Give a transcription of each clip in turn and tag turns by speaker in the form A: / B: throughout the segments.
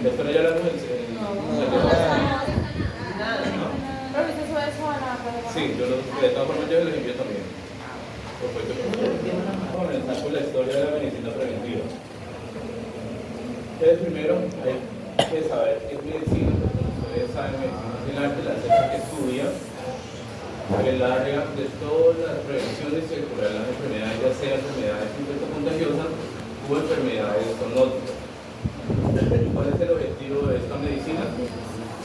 A: Esto no ya hablamos en
B: Pero usted sube eso a la plataforma.
A: sí, yo de todas formas yo los envío también. Vamos a comenzar con la historia de la medicina preventiva. Entonces, primero hay que saber qué es medicina, porque como ustedes saben, medicina es el arte, la ciencia que estudia el área de todas las prevenciones y el curar las enfermedades, ya sea enfermedades infectocontagiosas o enfermedades zoonóticas. ¿Cuál es el objetivo de esta medicina?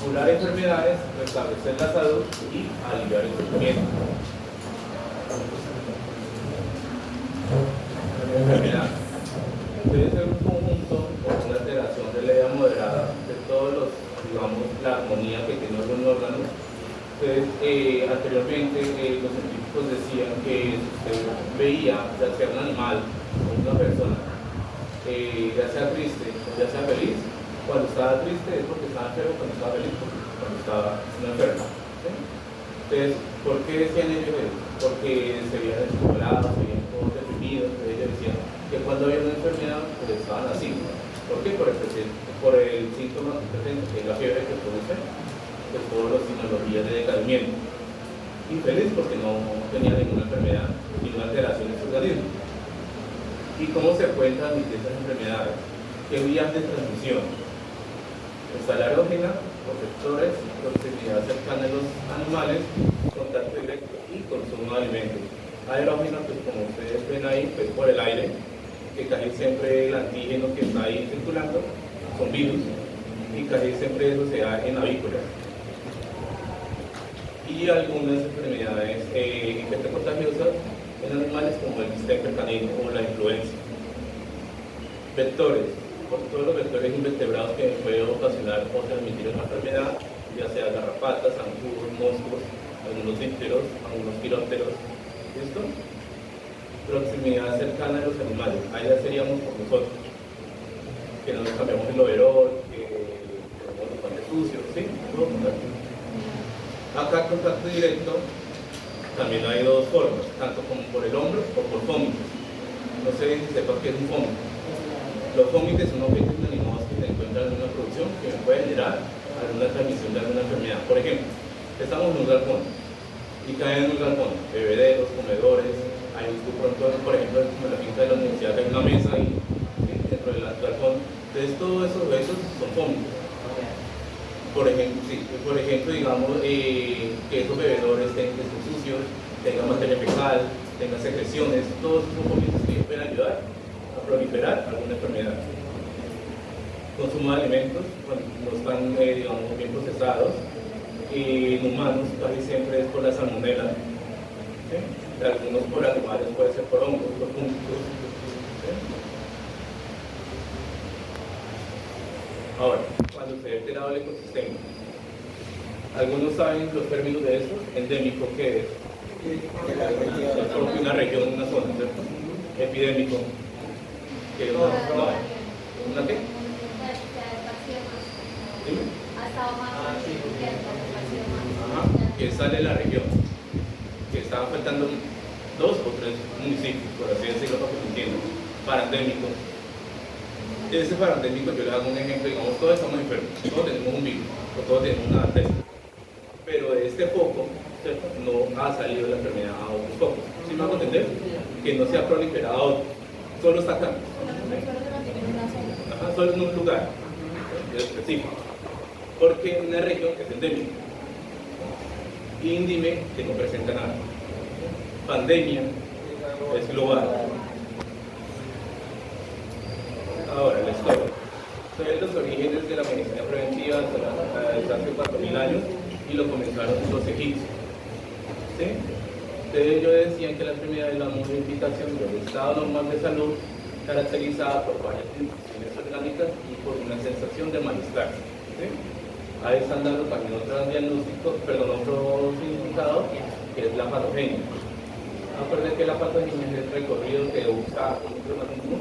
A: Curar enfermedades, restablecer la salud y aliviar el sufrimiento. Enfermedad debe ser un conjunto o una alteración de la idea moderada de todos los, digamos, la armonía que tiene algún órgano. Entonces, anteriormente los científicos decían que si usted veía, ya sea un animal o una persona, ya sea triste o ya sea feliz, cuando estaba triste es porque estaba enfermo, cuando estaba feliz porque cuando estaba no enfermo. ¿Sí? Entonces, ¿por qué decían ellos eso? Porque se veían descolados, se veían todos deprimidos. Entonces ellos decían que cuando había una enfermedad, pues estaban así. ¿Por qué? Por el síntoma que presenta, que es la fiebre que produce, pues todos los signos de decaimiento. Y feliz porque no tenía ninguna enfermedad, ninguna alteración en su organismo. ¿Y cómo se pueden transmitir esas enfermedades? ¿Qué vías de transmisión? Está la erógena, los vectores, proximidad cercana de los animales, contacto directo y consumo de alimentos. Aerógena, pues como ustedes ven ahí, pues por el aire, que casi siempre el antígeno que está ahí circulando son virus, y casi siempre eso se da en avícolas. Y algunas enfermedades infectocontagiosas en animales como el distemper canino o la influenza. Vectores, por todos los vectores invertebrados que pueden ocasionar o transmitir una enfermedad, ya sea garrapatas, zancudos, moscos, algunos dípteros, algunos quirópteros. ¿Listo? Proximidad cercana de los animales, ahí ya seríamos por nosotros, que no nos cambiamos el overol, que tenemos los guantes sucios, ¿sí? Todo contacto. Acá contacto directo también hay dos formas, tanto como por el hombro o por fómites. No sé si sepan qué es un fómite. Los fómites son objetos inanimados que se encuentran en una producción que puede generar alguna transmisión de alguna enfermedad. Por ejemplo, estamos en un galpón y caen en un galpón bebederos, comedores, hay pronto, por ejemplo, como en la finca de la universidad hay una mesa ahí, ¿sí? Dentro del galpón. Entonces todos esos objetos son fómites. Por ejemplo, digamos que esos bebedores estén sucios, tengan materia fecal, tengan secreciones, todos esos fómites que pueden ayudar a proliferar alguna enfermedad. Consumo de alimentos, cuando no están digamos, bien procesados, y en humanos casi siempre es por la salmonela, ¿sí? Algunos por animales, puede ser por hongos, por fungos, ¿sí? Ahora, cuando se ha alterado el ecosistema, algunos saben los términos de eso. Endémico, ¿qué es? Es propio una región, una zona, ¿cierto? Epidémico, que ¿una qué? ¿Dime? Ajá, que sale de la región, que está afectando 2 o 3 municipios, por así decirlo, para que se entienda. Parandémico. Ese parandémico, yo les hago un ejemplo, digamos, todos estamos enfermos, todos tenemos un virus, o todos tenemos una bacteria. Pero de este foco, ¿cierto? No ha salido la enfermedad a otros focos. ¿Sí me hago entender? Que no se ha proliferado a otros, solo está acá. Ajá, solo en un lugar específico. Porque una región es endémica. Índime, que no presenta nada. Pandemia, es global. Ahora, la historia. Son los orígenes de la medicina preventiva desde hace 4.000 años y lo comenzaron los egipcios. ¿Sí? Entonces ellos decían que la enfermedad es la modificación del estado normal de salud caracterizada por varias infecciones orgánicas y por una sensación de malestar. ¿Sí? Ahí están dando también otro significado, que es la patogenia. Acuérdense que la patogenia es el recorrido que usa un microorganismo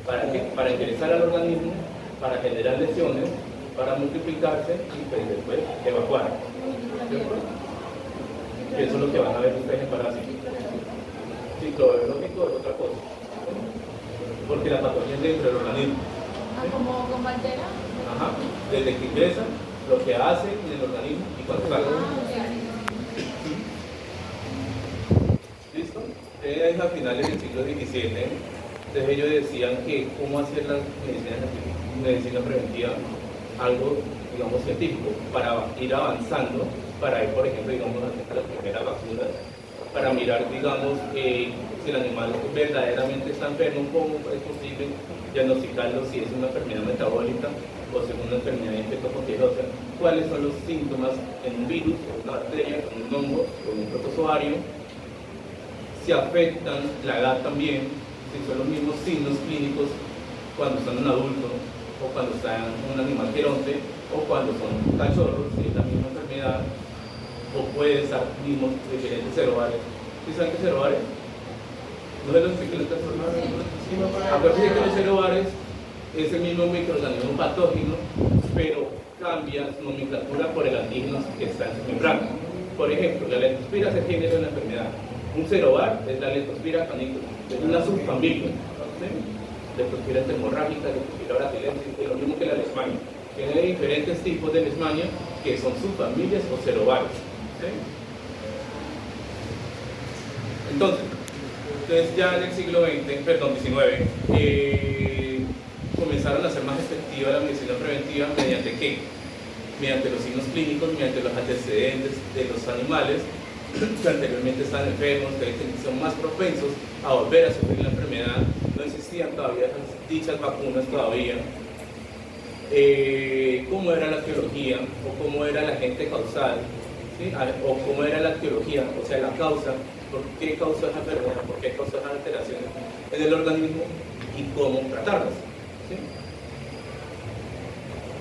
A: para ingresar al organismo, para generar lesiones, para multiplicarse y pues, después evacuar. ¿Cierto? Eso es lo que van a ver ustedes en parásitos. Ciclobiológico es otra cosa, ¿sí? Porque la patología es dentro del organismo.
B: ¿Como altera?
A: Ajá. Ajá. Desde que ingresa, lo que hace en el organismo y cuando sale. ¿Listo? Es a finales del siglo XVII. Entonces ellos decían que cómo hacer la medicina preventiva algo, digamos, científico, para ir avanzando, para ir, por ejemplo, digamos, a las primeras vacunas, para mirar, digamos, si el animal verdaderamente está enfermo, cómo es posible diagnosticarlo, si es una enfermedad metabólica o si es una enfermedad infectocontagiosa, cuáles son los síntomas en un virus, o una bacteria, en un hongo, o en un protozoario, si afectan la edad también, si son los mismos signos clínicos cuando están en adultos, o cuando están un animal geronte, o cuando son cachorros, si es la misma enfermedad, o puede estar mismos diferentes serobares. ¿Sí saben qué es serobares? ¿No se los expliqué los casos? Acuérdense que los serobares es el mismo microorganismo patógeno, pero cambia su nomenclatura por el antígeno que está en su membrana. Por ejemplo, la leptospira es el género de la enfermedad. Un serobar es la leptospira canícula, es una subfamilia. ¿Sí? Leptospira hemorrágica, leptospira brasilensis, es lo mismo que la leishmania. Tiene diferentes tipos de leishmania que son subfamilias o serobares. ¿Sí? Entonces ya en el siglo XX, perdón, XIX, comenzaron a ser más efectiva la medicina preventiva mediante ¿qué? Mediante los signos clínicos, mediante los antecedentes de los animales que anteriormente estaban enfermos, que son más propensos a volver a sufrir la enfermedad. No existían todavía dichas vacunas todavía. Cómo era la etiología o cómo era el agente causal, ¿sí? O cómo era la etiología, o sea, la causa, por qué causó esa enfermedad, por qué causó esas alteraciones en el organismo y cómo tratarlas. ¿Sí?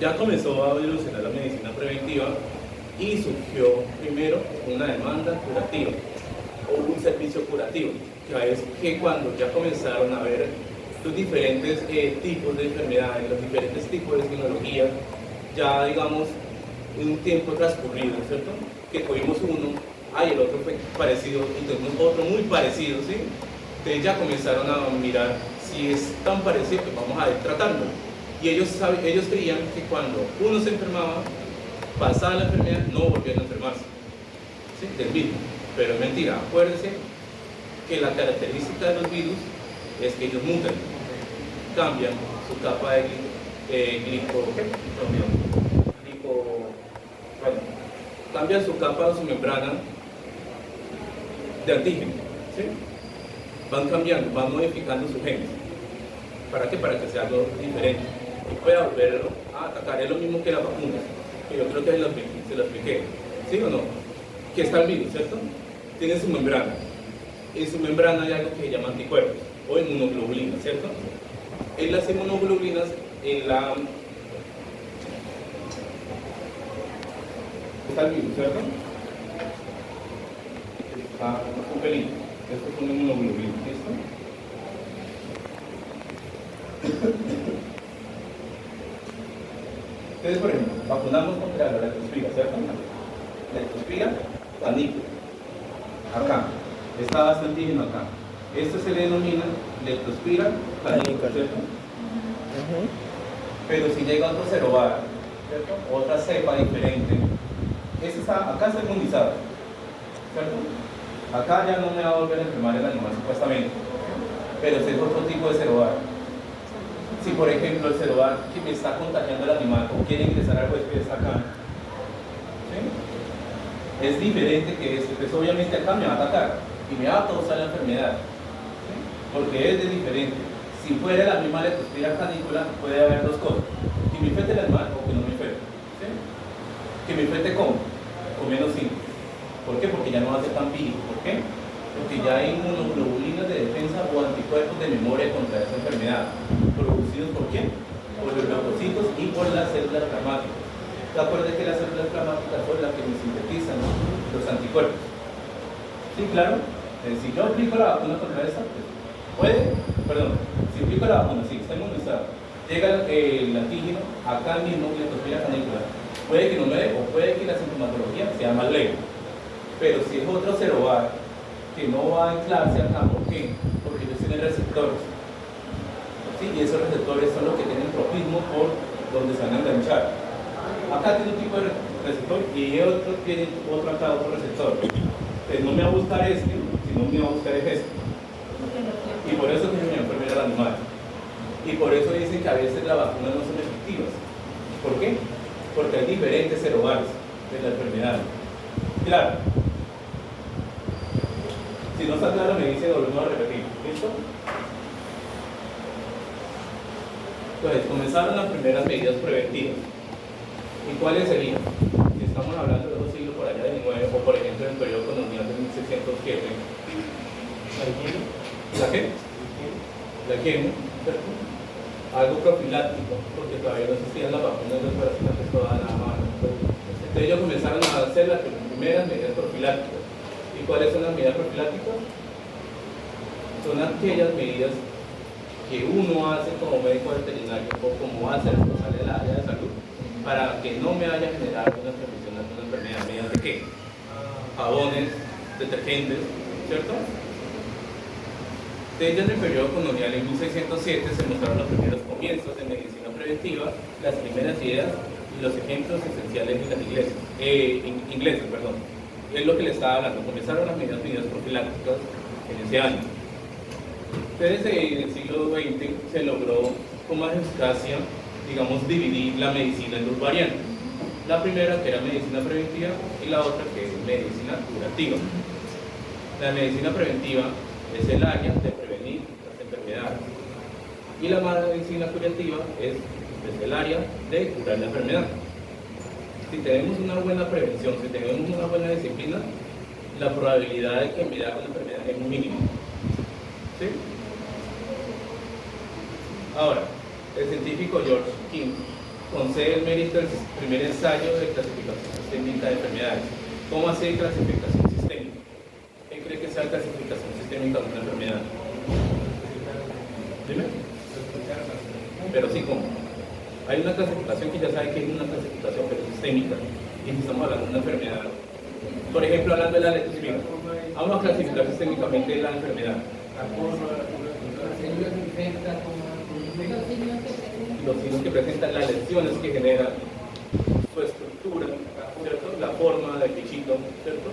A: Ya comenzó a evolucionar la medicina preventiva y surgió primero una demanda curativa o un servicio curativo, que es que cuando ya comenzaron a ver los diferentes tipos de enfermedades, los diferentes tipos de tecnología, ya digamos en un tiempo transcurrido, ¿cierto? Que tuvimos uno, el otro fue parecido y tuvimos otro muy parecido, ¿sí? Entonces ya comenzaron a mirar si es tan parecido que vamos a ir tratándolo. Y ellos creían que cuando uno se enfermaba, pasaba la enfermedad, no volvían a enfermarse, ¿sí? Del virus. Pero es mentira, acuérdense que la característica de los virus es que ellos mutan, cambian su capa de cambian su capa, su membrana de antígeno, ¿sí? Van cambiando, van modificando sus genes. ¿Para qué? Para que sea algo diferente y pueda volverlo a atacar. Es lo mismo que las vacunas, que yo creo que se lo expliqué, ¿sí o no? Que está el virus, ¿cierto? Tiene su membrana. En su membrana hay algo que se llama anticuerpos o inmunoglobulinas, ¿cierto? En las inmunoglobulinas, está el virus, ¿cierto? Está un pelín. Esto es una inmunoglobulina, ¿listo? Entonces, por ejemplo, vacunamos contra la leptospira, ¿cierto? Leptospira canícula. Acá. Está bastante antígeno acá. Esto se le denomina leptospira canícula, ¿cierto? Pero si llega otro serovar, ¿cierto? Otra cepa diferente, acá está inmunizado, ¿cierto? Acá ya no me va a volver a enfermar el animal supuestamente, pero si es otro tipo de serovar. Si por ejemplo el serovar que me está contagiando el animal o quiere ingresar al huésped está acá, ¿sí? Es diferente que este, pues obviamente acá me va a atacar y me va a causar la enfermedad, ¿sí? Porque es de diferente. Si fuera la misma leptospira canícula, puede haber dos cosas: que me infecte el animal o que no me infecte, ¿sí? Que me infecte con menos síntomas. ¿Por qué? Porque ya no va a ser tan vírico. ¿Por qué? Porque ya hay inmunoglobulinas de defensa o anticuerpos de memoria contra esa enfermedad, producidos ¿por quién? Por los leucocitos y por las células plasmáticas. ¿Te acuerdas que las células plasmáticas son las que me sintetizan los anticuerpos? ¿Sí, claro? Si yo aplico la vacuna contra esa, si aplico la vacuna, sí, está inmunizado, llega el antígeno, acá mismo, leptospira canícula, puede que no me dé, o puede que la sintomatología sea más leve. Pero si es otro serovar que no va a anclarse acá, ¿por qué? Porque ellos tienen receptores, ¿sí? Y esos receptores son los que tienen tropismo por donde se van a enganchar. Acá tiene un tipo de receptor y otro tiene otro receptor. Entonces no me va a buscar este, sino me va a buscar este. Y por eso tiene una enfermedad animal. Y por eso dicen que a veces las vacunas no son efectivas. ¿Por qué? Porque hay diferentes serobares de la enfermedad. Claro. Si no está claro, me dice, volvemos a repetir. ¿Listo? Entonces, comenzaron las primeras medidas preventivas. ¿Y cuáles serían? Si estamos hablando de 2 siglos por allá del 9, o por ejemplo en el periodo colonial de 1607. ¿La qué? La quimio, ¿cierto? Algo profiláctico, porque todavía no existían las vacunas de los parasitantes toda la mano. Entonces ellos comenzaron a hacer las primeras medidas profilácticas. ¿Y cuáles son las medidas profilácticas? Son aquellas medidas que uno hace como médico veterinario o como hace el responsable del área de salud para que no me vaya a generar una transmisión de una enfermedad. ¿Mediante qué? Jabones, detergentes, ¿cierto? Desde en el periodo colonial, en 1607, se mostraron los primeros comienzos de medicina preventiva, las primeras ideas y los ejemplos esenciales de las inglesas. Es lo que le estaba hablando. Comenzaron las medidas profilácticas en ese año. Entonces, en el siglo XX se logró con más eficacia, digamos, dividir la medicina en 2 variantes. La primera, que era medicina preventiva, y la otra, que es medicina curativa. La medicina preventiva es el área de prevenir las enfermedades. Y la medicina curativa es el área de curar la enfermedad. Si tenemos una buena prevención, si tenemos una buena disciplina, la probabilidad de que me da con la enfermedad es mínima. ¿Sí? Ahora, el científico George King concede el mérito del primer ensayo de clasificación sistémica de enfermedades. ¿Cómo hacer clasificación sistémica? ¿Qué cree que sea clasificación sistémica de una enfermedad? Dime. Pero sí, ¿cómo? Hay una clasificación que ya sabe que es una clasificación, pero sistémica. Y si estamos hablando de una enfermedad, por ejemplo, hablando de la leptospira, vamos a clasificar sistémicamente la enfermedad. Los signos que presentan, las lesiones que generan, su estructura, ¿cierto? La forma del bichito, ¿cierto?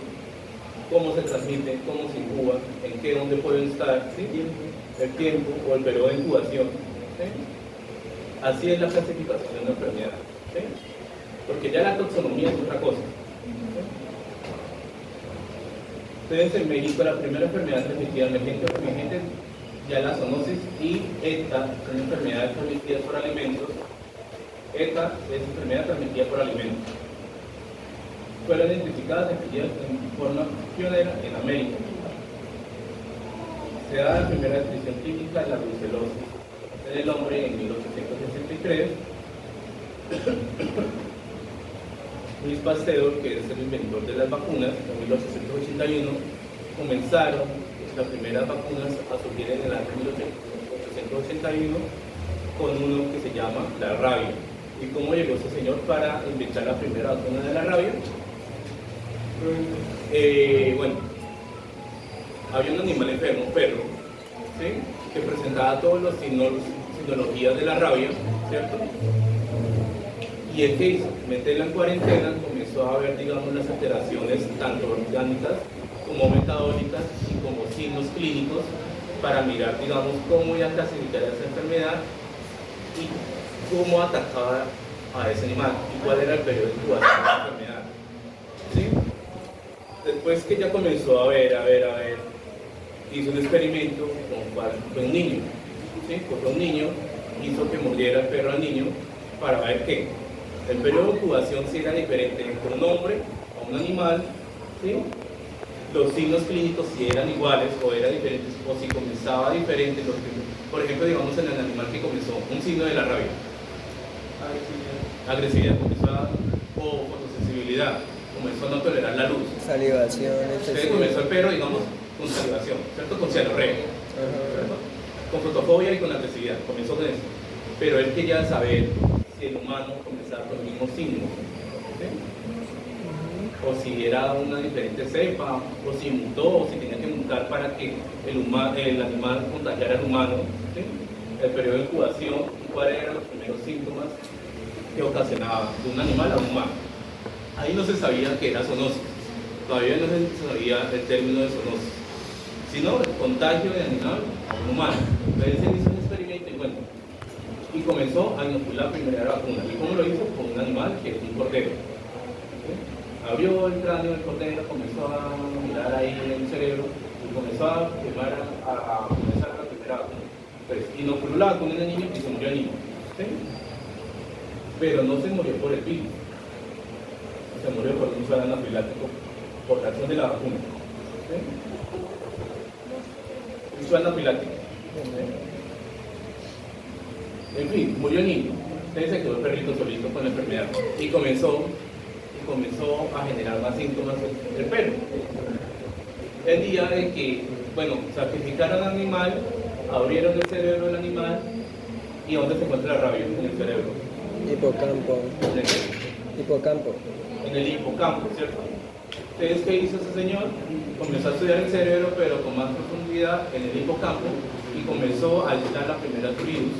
A: Cómo se transmite, cómo se incuba, en qué, dónde pueden estar, ¿sí? El tiempo o el periodo de incubación, ¿sí? Así es la clasificación de una enfermedad, ¿sí? Porque ya la taxonomía es otra cosa, ¿sí? Entonces en México la primera enfermedad transmitida emergente ya la zoonosis, y ETA son enfermedades transmitidas por alimentos. ETA es enfermedad transmitida por alimentos. Fueron identificadas en forma pionera en América. Se da la primera descripción clínica de la brucelosis en el hombre en 1863. Luis Pasteur, que es el inventor de las vacunas, en 1881 comenzaron las primeras vacunas a surgir en el año 1881 con uno que se llama la rabia. ¿Y cómo llegó ese señor para inventar la primera vacuna de la rabia? Bueno, había un animal enfermo, un perro, ¿sí? Que presentaba todos los sinologías de la rabia, ¿cierto? Y el que hizo, meterla en cuarentena, comenzó a ver, digamos, las alteraciones tanto orgánicas como metabólicas y como signos clínicos para mirar, digamos, cómo iba a clasificar esa enfermedad y cómo atacaba a ese animal y cuál era el periodo de incubación de la enfermedad, ¿sí? Después que ya comenzó a ver, hizo un experimento con un niño, ¿sí? Cogió un niño, hizo que mordiera el perro al niño para ver qué. El periodo de incubación si era diferente entre un hombre o un animal, ¿sí? Los signos clínicos si eran iguales o eran diferentes, o si comenzaba diferente. Por ejemplo, digamos en el animal que comenzó un signo de la rabia. Agresividad comenzó o fotosensibilidad, comenzó a no tolerar la luz.
C: Salivación,
A: Entonces comenzó el perro, digamos, con salivación, ¿cierto? Con cianorrea, ¿cierto? Con fotofobia y con agresividad, comenzó con eso. Pero él quería saber si el humano comenzaba con el mismo signo, ¿sí? O si era una diferente cepa, o si mutó, o si tenía que mutar para que el animal contagiara al humano, ¿sí? El periodo de incubación, cuáles eran los primeros síntomas que ocasionaba de un animal a un humano. Ahí no se sabía que era zoonosis, todavía no se sabía el término de zoonosis, sino el contagio de animal a un humano. Entonces se hizo un experimento y comenzó a inocular la primera vacuna. ¿Y cómo lo hizo? Con un animal que es un cordero. ¿Sí? Abrió el cráneo del cordero, comenzó a mirar ahí el cerebro y comenzó a quemar, a comenzar la primera vacuna. Pues inoculó la vacuna en el niño y se murió el niño. ¿Sí? Pero no se murió por el virus, se murió por un suero anafiláctico por la acción de la vacuna. ¿Sí? Un suero anafiláctico. ¿Sí? En fin, murió el niño. Entonces se quedó el perrito solito con la enfermedad y comenzó a generar más síntomas el perro. El día en que, bueno, sacrificaron al animal, abrieron el cerebro del animal y ¿dónde se encuentra la rabia? En el cerebro.
C: Hipocampo.
A: ¿En el
C: Hipocampo.
A: En el hipocampo, ¿cierto? Entonces, ¿qué hizo ese señor? Comenzó a estudiar el cerebro, pero con más profundidad en el hipocampo y comenzó a aislar las primeras virus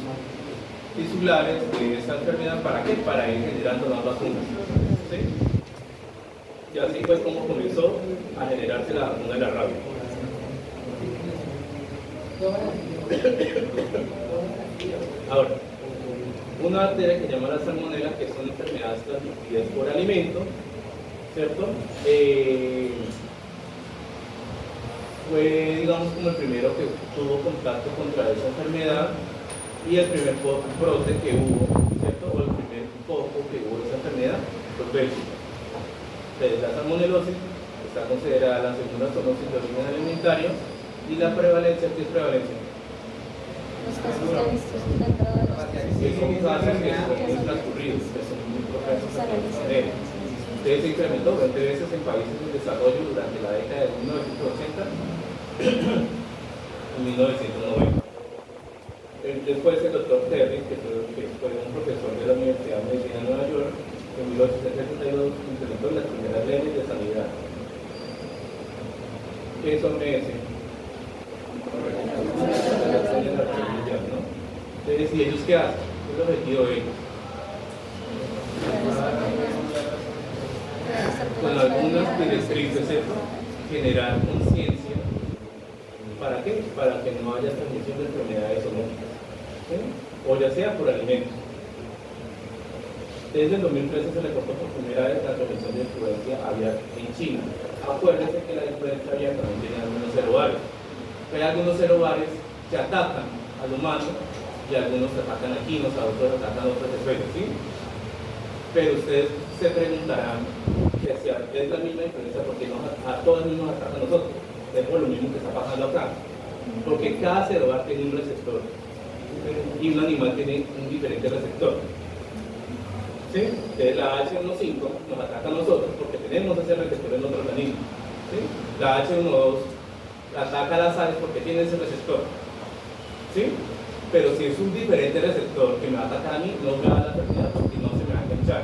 A: tisulares de esa enfermedad. ¿Para qué? Para ir generando más vacunas. ¿Sí? Y así fue como comenzó a generarse la vacuna de la rabia. Ahora, una bacteria que se llama la salmonela, que son enfermedades transmitidas por alimento, ¿cierto? Fue, digamos, como el primero que tuvo contacto contra esa enfermedad y el primer brote que hubo, ¿cierto? O el primer foco que hubo de esa enfermedad fue Bélgica. Entonces, la salmonelosis está considerada la segunda zoonosis de origen alimentario y la prevalencia, ¿qué es prevalencia?
B: Los casos ya vistos dentro de los
A: Que son casos que son muy transcurridos, que son muy propensos a tener. Entonces se incrementó 20 veces en países en desarrollo durante la década de 1980 y 1990. Después el doctor Terry, que fue un profesor de la Universidad de Medicina de Nueva York, en 1872 implementó las primeras leyes de sanidad. ¿Qué son OMS? Entonces, ¿y ellos qué hacen? ¿Qué es el objetivo de ellos? Con algunas directrices, ¿cierto? Generar conciencia. ¿Para qué? Para que no haya transmisión de enfermedades zoonóticas, ¿sí? O ya sea por alimentos. Desde el 2013 se reportó por primera vez la transmisión de influencia aviar en China. Acuérdense que la influencia aviar también tiene algunos cerobares. Hay algunos cerobares que atacan al humano y algunos atacan a equinos, a otros atacan a otras especies, ¿sí? Pero ustedes se preguntarán que si es la misma influencia, ¿por qué a todos mismos atacan a nosotros? Es por lo mismo que está pasando acá. Porque cada cerobar tiene un receptor y un animal tiene un diferente receptor. ¿Sí? Entonces la H1.5 nos ataca a nosotros porque tenemos ese receptor en otro organismo. ¿Sí? La H1.2 ataca a las aves porque tiene ese receptor. ¿Sí? Pero si es un diferente receptor que me va a atacar a mí, no me va a dar la enfermedad porque no se me va a enganchar.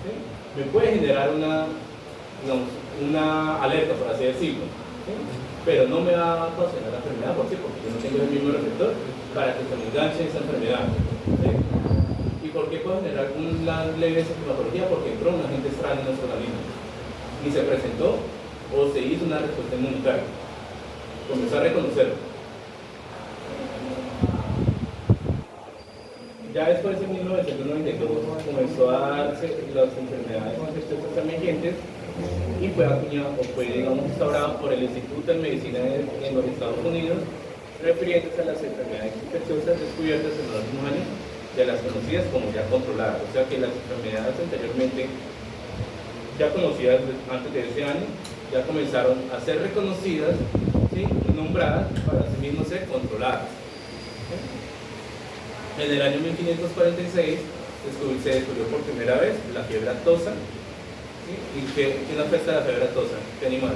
A: ¿Sí? Me puede generar una alerta, por así decirlo. ¿Sí? Pero no me va a ocasionar la enfermedad. ¿Por qué? Porque yo no tengo el mismo receptor para que se me enganche esa enfermedad. ¿Sí? ¿Y por qué puede generar una leve sintomatología? Porque entró un agente extraño en nuestro organismo y se presentó o se hizo una respuesta inmunitaria. Comenzó a reconocerlo. Ya después, en 1992, comenzó a darse las enfermedades infecciosas emergentes y fue acuñado, o fue, digamos, instaurado por el Instituto de Medicina en los Estados Unidos, refiriéndose a las enfermedades infecciosas descubiertas en los últimos años, de las conocidas como ya controladas. O sea que las enfermedades anteriormente ya conocidas antes de ese año, ya comenzaron a ser reconocidas, ¿sí? Y nombradas para sí mismas ser controladas. ¿Sí? En el año 1546 se descubrió por primera vez la fiebre aftosa. ¿Sí? ¿Y quién afecta la fiebre aftosa? ¿Qué animal?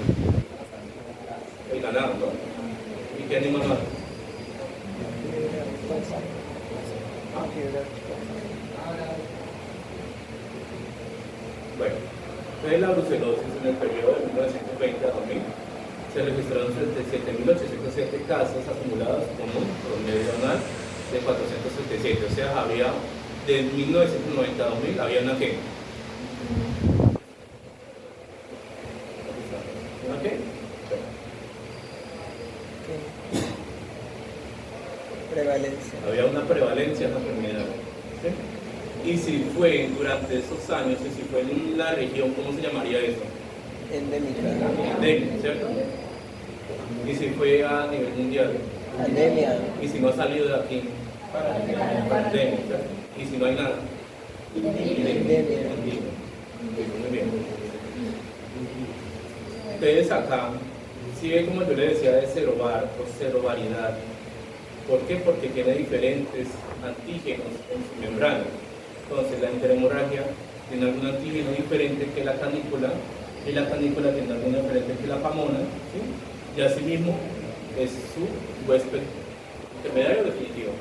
A: El ganado, ¿no? ¿Y qué animal más? Bueno, de la brucelosis en el periodo de 1920 a 2000 se registraron 37.807 casos acumulados con un promedio anual de 477, o sea, había de 1990 a 2000 había una qué. ¿Una qué?
C: Prevalencia.
A: Había una prevalencia de la enfermedad. ¿Sí? Y si fue durante esos años, y si fue en una región, ¿cómo se llamaría eso?
C: Endémica.
A: Endemia, ¿cierto? Y si fue a nivel mundial,
C: Anemia.
A: y si no ha salido de aquí, pandemia, ¿cierto? Y si no hay nada,
C: Endemia.
A: muy bien. Ustedes acá, si ven como yo le decía de serovar o serovariedad, ¿por qué? Porque tiene diferentes antígenos en su membrana. Entonces la interhemorragia tiene algún antígeno diferente que la canícula, y la canícula tiene algún diferente que la pamona, ¿sí? Y asimismo es su huésped intermediario definitivo.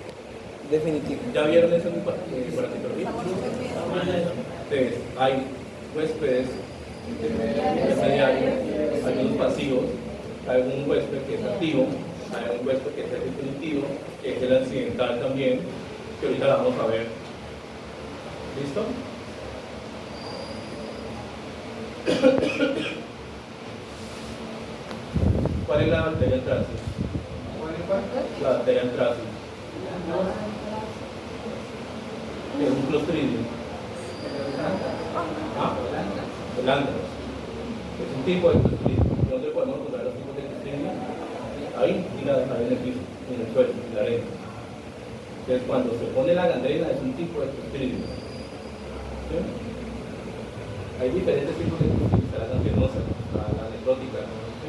C: Definitivo.
A: ¿Ya vieron eso en parasitología? Entonces, hay huéspedes intermediarios, hay unos pasivos, hay un huésped que es activo, hay un huésped que es el definitivo, que es el accidental también, que ahorita la vamos a ver. ¿Listo? ¿Cuál es la bacteria Anthracis? La bacteria Anthracis. Es un Clostridium. ¿Ah? El Anthrax. Es un tipo de Clostridium. ¿Dónde podemos encontrar los tipos de Clostridium? Ahí, tiradas ahí en el piso, en el suelo, en la arena. Entonces, cuando se pone la gangrena, es un tipo de Clostridium. ¿Sí? Hay diferentes tipos de Clostridium, está la gangrenosa, la necrótica, ¿sí?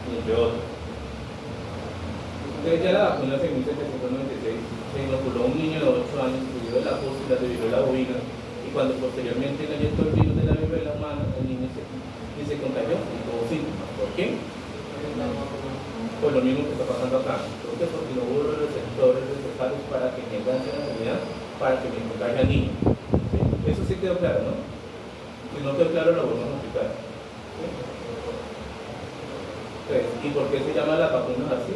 A: Y entre otros. Entonces, ya la vacuna en 1796 se inoculó a un niño de 8 años que dio la pústula de viruela bovina, y cuando posteriormente le inyectó el virus de la viruela humana, el niño se contagió y tuvo síntomas. ¿Por qué? Pues lo mismo que está pasando acá. ¿Por qué? Porque no hubo los receptores necesarios para que me enganche la enfermedad, para que me contagie al niño. ¿Sí? Eso sí quedó claro, ¿no? Si no quedó claro, lo volvemos a explicar. ¿Sí? Pues, ¿y por qué se llaman las vacunas así?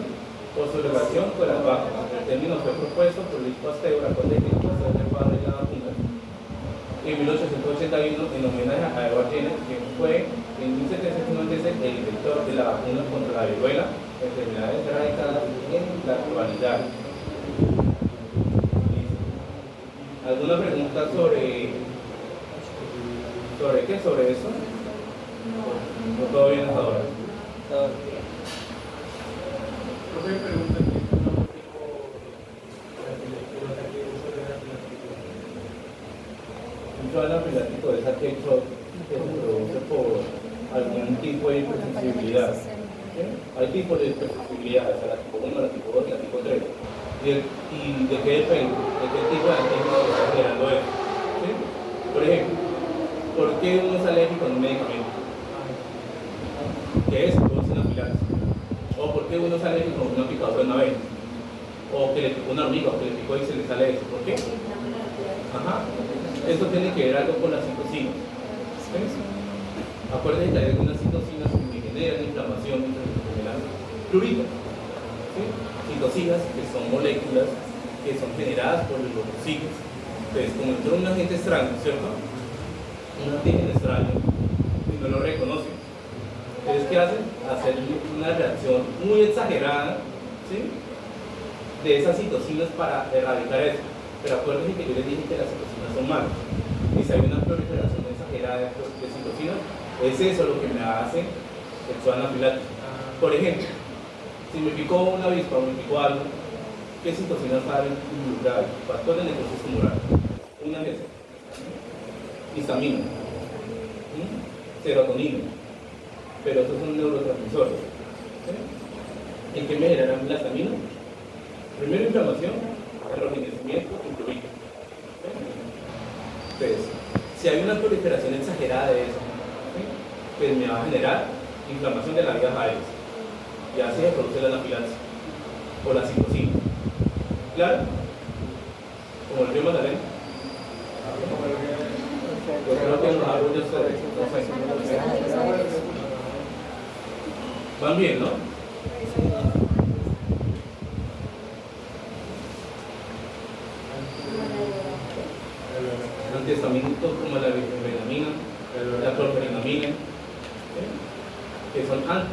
A: Por su relación con las vacunas. El término fue propuesto por Luis Pasteur, la cual de que Pasteur el padre de la vacuna, en 1881 en homenaje a Edward Jenner, quien fue en 1796 el inventor de la vacuna contra la viruela, enfermedades erradicadas en la actualidad. ¿Alguna pregunta sobre qué? ¿Sobre eso? ¿No todo bien hasta ahora?
C: Todo.
D: Profe, pregunta que es un tipo
A: Un shock anafiláctico es aquel shock que se produce por algún tipo de hipersensibilidad. ¿Sí? Hay tipos de hipersensibilidad, o sea, la tipo 1, la tipo 2 y la tipo 3. ¿Y de qué depende? ¿De qué tipo de antígeno está generando eso? ¿Sí? Por ejemplo, ¿por qué uno es alérgico a un medicamento? ¿Qué es? Produce anafilaxis. ¿O por qué uno es alérgico a una picadura en una vena? O que le picó una hormiga, o que le picó y se le sale eso. ¿Por qué? Ajá. Esto tiene que ver algo con las citocinas. ¿Sí? Acuérdense que hay algunas citocinas que generan inflamación y se generan pruritos. ¿Sí? Citocinas que son moléculas que son generadas por los leucocitos. Entonces, como entró un agente extraño, ¿cierto? Un antígeno extraño y no lo reconocen. Entonces, ¿qué hacen? Hacer una reacción muy exagerada, ¿sí? De esas citocinas para erradicar eso. Pero acuérdense que yo les dije que las citocinas son malas. Y si hay una proliferación exagerada de citocinas, es eso lo que me hace el shock anafiláctico. Por ejemplo, si me picó una avispa o me picó algo, ¿qué citocinas salen involucradas? Factor de necrosis tumoral. Una vez. Histamina. Serotonina. Pero esos son neurotransmisores. ¿Sí? ¿En qué me generan la histamina? Primero inflamación, enrojecimiento y prurito. Entonces, si hay una proliferación exagerada de eso, ¿sí? Pues me va a generar inflamación de las vías aéreas. Y así se produce la anafilaxis o la citocina. ¿Claro? Como el río Magdalena. Yo creo que los arroyos van bien, ¿no?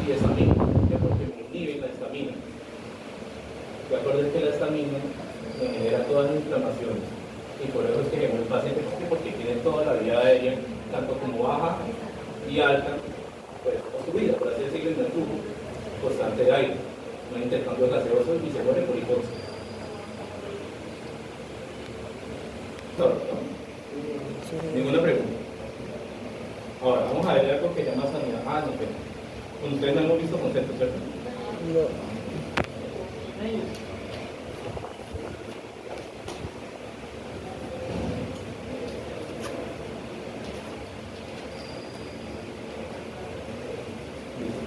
A: y estamina. ¿Por qué? Porque me inhibe la estamina. De acuerdo es que la estamina me genera todas las inflamaciones. Y por eso es que el paciente, porque tiene toda la vía aérea, tanto como baja y alta, pues obstruida, por así decirlo, en el flujo constante de aire, no intercambio gaseoso y se muere por hipoxia. No. Ninguna pregunta. Ahora, vamos a ver algo que llama sanidad. No, pero ustedes no hemos visto conceptos, ¿cierto?
C: No.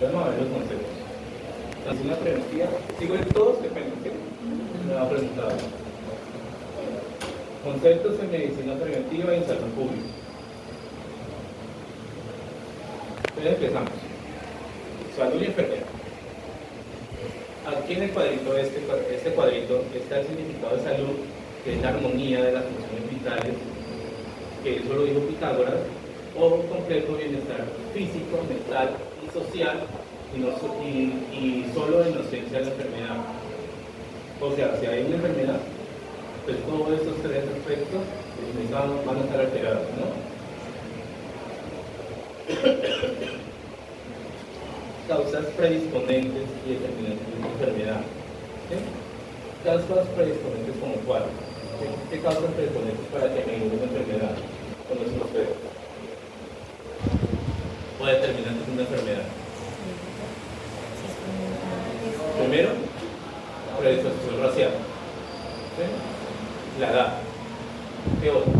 A: Vamos a ver los conceptos. Medicina preventiva, sigo en todos, depende, ¿sí? Me va a preguntar. Conceptos en medicina preventiva y en salud pública. Entonces empezamos. Salud y enfermedad. Aquí en el cuadrito, este cuadrito está el significado de salud, que es la armonía de las funciones vitales, que eso lo dijo Pitágoras, o completo bienestar físico, mental y social, y solo en ausencia de la enfermedad. O sea, si hay una enfermedad, pues todos estos tres aspectos van a estar alterados, ¿no? Causas predisponentes y determinantes de la enfermedad. ¿Sí? Causas predisponentes como cuál. ¿Qué causas predisponentes para que me inicie una enfermedad? Conocen ustedes. O determinantes de una enfermedad. Primero, predisposición racial. ¿Sí? La edad. ¿Qué otro?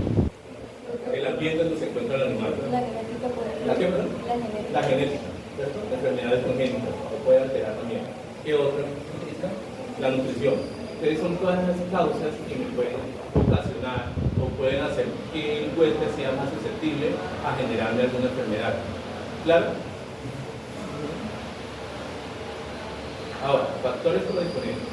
A: El ambiente donde se encuentra el animal.
B: La genética, por ejemplo.
A: ¿La qué, perdón?
B: La genética.
A: La genética, ¿cierto? Enfermedades congénitas, lo puede alterar también. ¿Qué otra? La nutrición. Entonces son todas las causas que me pueden ocasionar o pueden hacer que el huésped sea más susceptible a generarme alguna enfermedad. ¿Claro? Ahora, factores predisponentes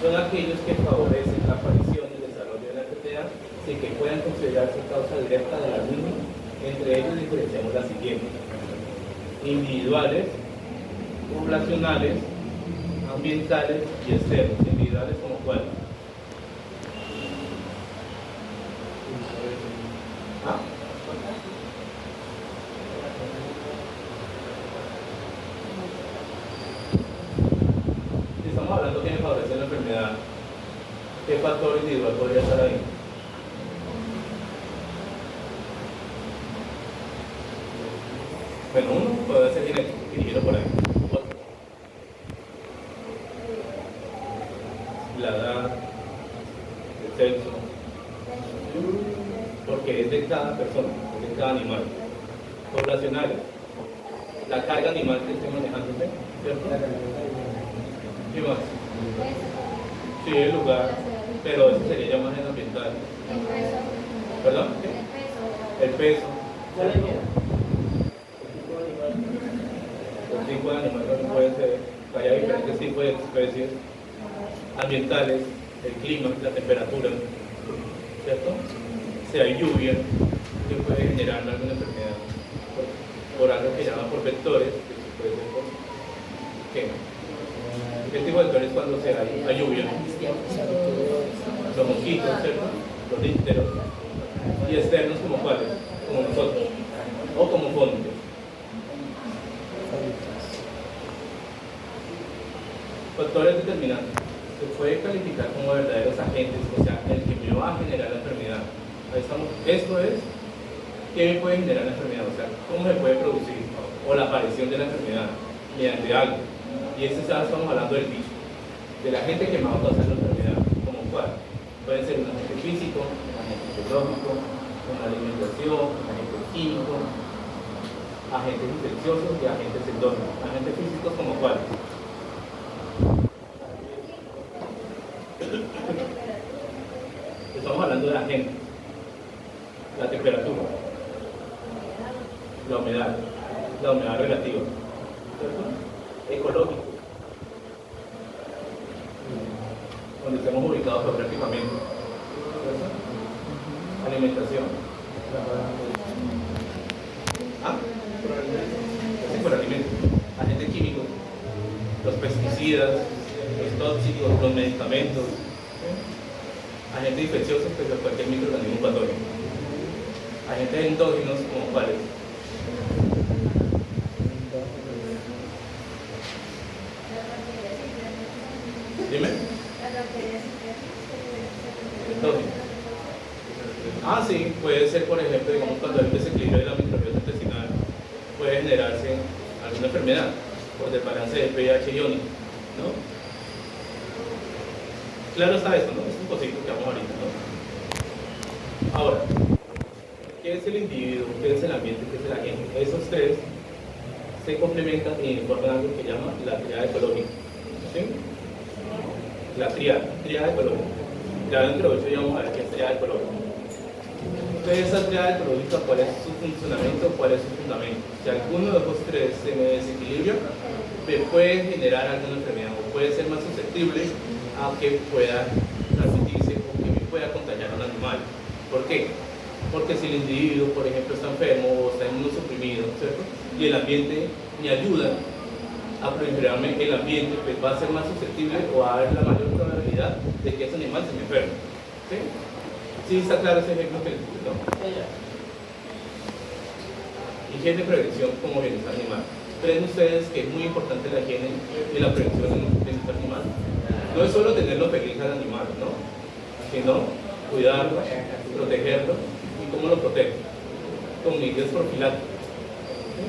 A: son aquellos que favorecen la aparición y el desarrollo de la enfermedad sin que puedan considerarse causa directa de la misma. Entre ellos diferenciamos las siguientes: individuales, poblacionales, ambientales y externos. Individuales como cuáles. ¿Ah? Si estamos hablando que me favorece la enfermedad, ¿qué factor individual podría estar ahí? Bueno, uno puede ser genético, dirigido por ahí. Otro, la edad, el sexo, porque es de cada persona, es de cada animal. Poblacionales, la carga animal que esté manejándose, ¿cierto? ¿Qué más? Sí, el lugar, pero eso sería ya más en ambiental. ¿Perdón? ¿Qué? El peso. El tipo de animal también puede ser, hay diferentes tipos de especies. Ambientales, el clima, la temperatura, ¿cierto? Si hay lluvia, que puede generar alguna enfermedad por algo que llaman por vectores, que puede ser por ¿qué? ¿Qué tipo de vectores cuando hay lluvia? Los mosquitos, ¿cierto? Los dípteros. Y externos como cuáles, como nosotros, o como fondos. Factores determinantes. Se puede calificar como verdaderos agentes, o sea, el que me va a generar la enfermedad. Ahí estamos. Esto es, ¿qué me puede generar la enfermedad? O sea, ¿cómo se puede producir? O la aparición de la enfermedad, mediante algo. Y estamos hablando del bicho, del agente que me va a causar la enfermedad. ¿Como cuál? Puede ser un agente físico, un agente biológico, una alimentación, un agente químico, agentes infecciosos y agentes endógenos. Agentes físicos como cuáles. Estamos hablando de agentes. La temperatura, la humedad relativa, ¿cierto? Ecológico, donde estemos ubicados geográficamente, ¿cierto? Alimentación. ¿Ah? Sí, por alimentos. Agentes químicos. pesticidas, los tóxicos, los medicamentos, ¿sí? Agentes infecciosos, pues cualquier microorganismo patógeno. Agentes endógenos, como cuáles. Dime. Endógenos. Ah, sí, puede ser, por ejemplo, digamos, cuando hay desequilibrio de la microbiota intestinal, puede generarse alguna enfermedad por desbalance del pH iónico, ¿no? Claro está esto, ¿no? Es un cosito que vamos ahorita, ¿no? Ahora, ¿qué es el individuo? ¿Qué es el ambiente? ¿Qué es el agente? Esos tres se complementan y forman algo que llama la triada ecológica, ¿sí? La triada ecológica. Ya dentro de 8 ya vamos a ver qué es triada ecológica. Entonces, esa triada ecológica, ¿cuál es su funcionamiento? ¿Cuál es su fundamento? Si alguno de los tres se me desequilibra, me puede generar alguna enfermedad o puede ser más susceptible a que pueda transmitirse o que me pueda contagiar a un animal. ¿Por qué? Porque si el individuo, por ejemplo, está enfermo o está inmunosuprimido, ¿cierto? Y el ambiente me ayuda a proliferarme, el ambiente pues, va a ser más susceptible o va a haber la mayor probabilidad de que ese animal se me enferme. ¿Sí? Sí, está claro ese ejemplo que les puse, ¿no? Higiene y prevención como bienestar animal. ¿Creen ustedes que es muy importante la higiene y la prevención en bienestar animal? No es solo tenerlo feliz al animal, ¿no? Sino cuidarlo, protegerlo. ¿Y cómo lo protege? Con medidas profilácticas, ¿sí?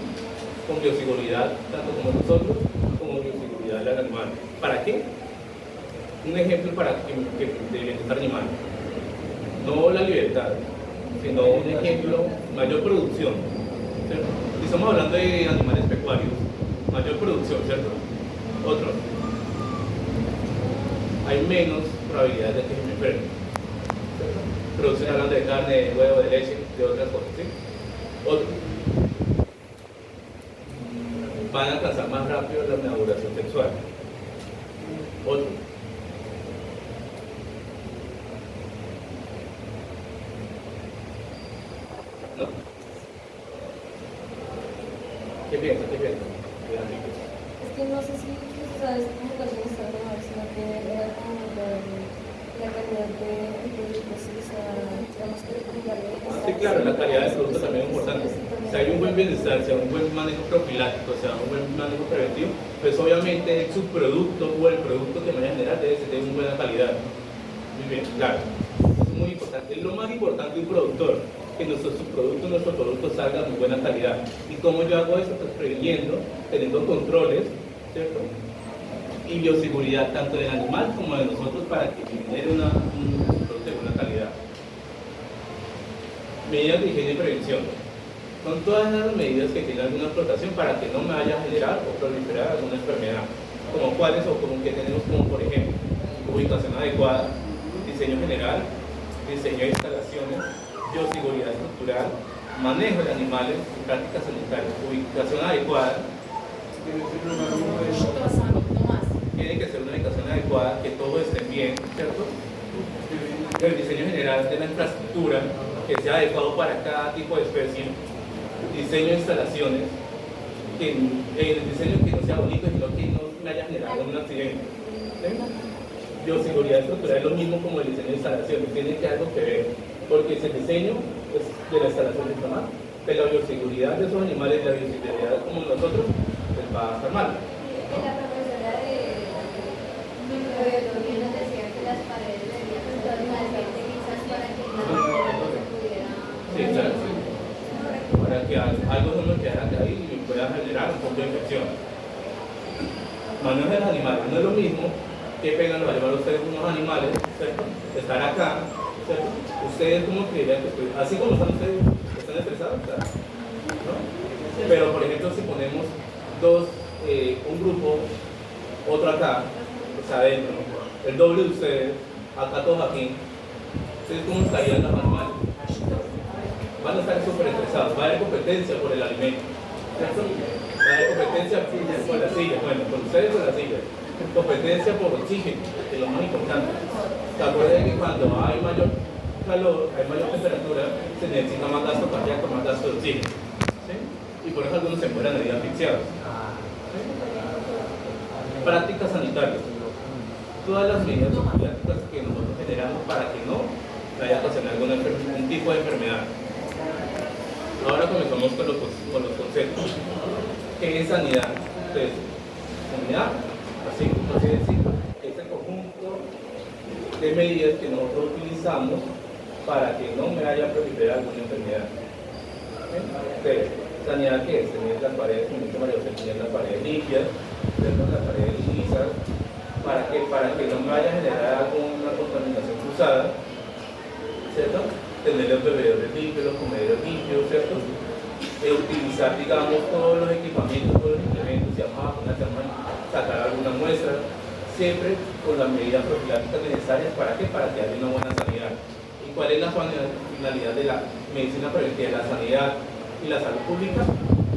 A: Con bioseguridad, tanto como nosotros, como bioseguridad del animal. ¿Para qué? Un ejemplo de bienestar animal. No la libertad, sino un ejemplo, mayor producción, ¿cierto? Si estamos hablando de animales pecuarios, mayor producción, ¿cierto? Otro, hay menos probabilidad de que se me enferme, ¿cierto? Producción hablando de carne, de huevo, de leche, de otras cosas, ¿sí? Otro, van a alcanzar más rápido la maduración sexual. Otro, ¿no? ¿Qué piensas? ¿Qué piensas?
B: Es que no sé si sabes cómo cuál es esta nueva, sino que era como la calidad de productos, o sea, digamos que
A: Sí, claro, la calidad del producto también es importante. Si hay un buen bienestar, si hay un buen manejo profiláctico, si hay un buen manejo preventivo, pues obviamente el subproducto o el producto que me vaya a generar debe ser de muy buena calidad. Muy bien, claro. Es muy importante. Es lo más importante de un productor, que nuestro subproducto, nuestro producto salga de muy buena calidad. ¿Y cómo yo hago eso? Pues previniendo, teniendo controles, ¿cierto? Y bioseguridad tanto del animal como de nosotros para que genere un producto de buena calidad. Medidas de higiene y prevención. Son todas las medidas que tiene alguna explotación para que no me vaya a generar o proliferar alguna enfermedad. Como cuáles o como que tenemos como por ejemplo, ubicación adecuada, diseño general, diseño de instalaciones, bioseguridad estructural, manejo de animales y prácticas sanitarias. Ubicación adecuada. Tiene que ser una ubicación adecuada, que todos estén bien, ¿cierto? El diseño general de la infraestructura, que sea adecuado para cada tipo de especie. Diseño de instalaciones, que el diseño que no sea bonito, sino que no me haya generado un accidente. ¿Sí? Bioseguridad estructural es lo mismo como el diseño de instalaciones, tiene que algo que ver, porque si el diseño de la instalación está mal, pero la bioseguridad de esos animales, la bioseguridad como nosotros, pues va a estar mal.
B: La profesora de microbiología nos decía que las paredes deberían estar más quizás para que no pudiera.
A: Sí, claro, sí. Para que algo no me quedara ahí y me pueda generar un poco de infección. Manejo de los animales no es lo mismo que pegan a llevar ustedes unos animales, ¿cierto? Estar acá, ¿cierto? Ustedes como creerían que así como están ustedes, están estresados, ¿no? Pero por ejemplo si ponemos dos, un grupo, otro acá, o sea adentro, el doble de ustedes, acá todos aquí, ¿ustedes cómo estarían los animales? Van a estar súper estresados, va a haber competencia por el alimento, ¿cierto? Va a haber competencia por la silla, bueno, por ustedes por la silla, competencia por oxígeno, que es lo más importante. ¿Se acuerdan que cuando hay mayor calor, hay mayor temperatura, se necesita más gasto cardíaco, más gasto de oxígeno? ¿Sí? Y por eso algunos se mueren ahí asfixiados. ¿Sí? prácticas sanitarias. Todas las medidas profilácticas que nosotros generamos para que no vaya a ocasionar algún tipo de enfermedad. Ahora comenzamos con los conceptos. ¿Qué es sanidad? Entonces, sanidad, así decirlo, es el conjunto de medidas que nosotros utilizamos para que no me vaya a proliferar alguna enfermedad. Entonces, ¿sanidad qué es? Tener las paredes, como dice María José, tener las paredes limpias, tener las paredes lisas, para que no me vaya a generar alguna contaminación cruzada, ¿cierto? Tener los bebedores limpios, los comederos limpios, ¿cierto? Utilizar, digamos, todos los equipamientos, todos los implementos, si vamos a vacunar, si vamos a sacar alguna muestra, siempre con las medidas profilácticas necesarias. ¿Para qué? Para que haya una buena sanidad. ¿Y cuál es la finalidad de la medicina preventiva? La sanidad y la salud pública.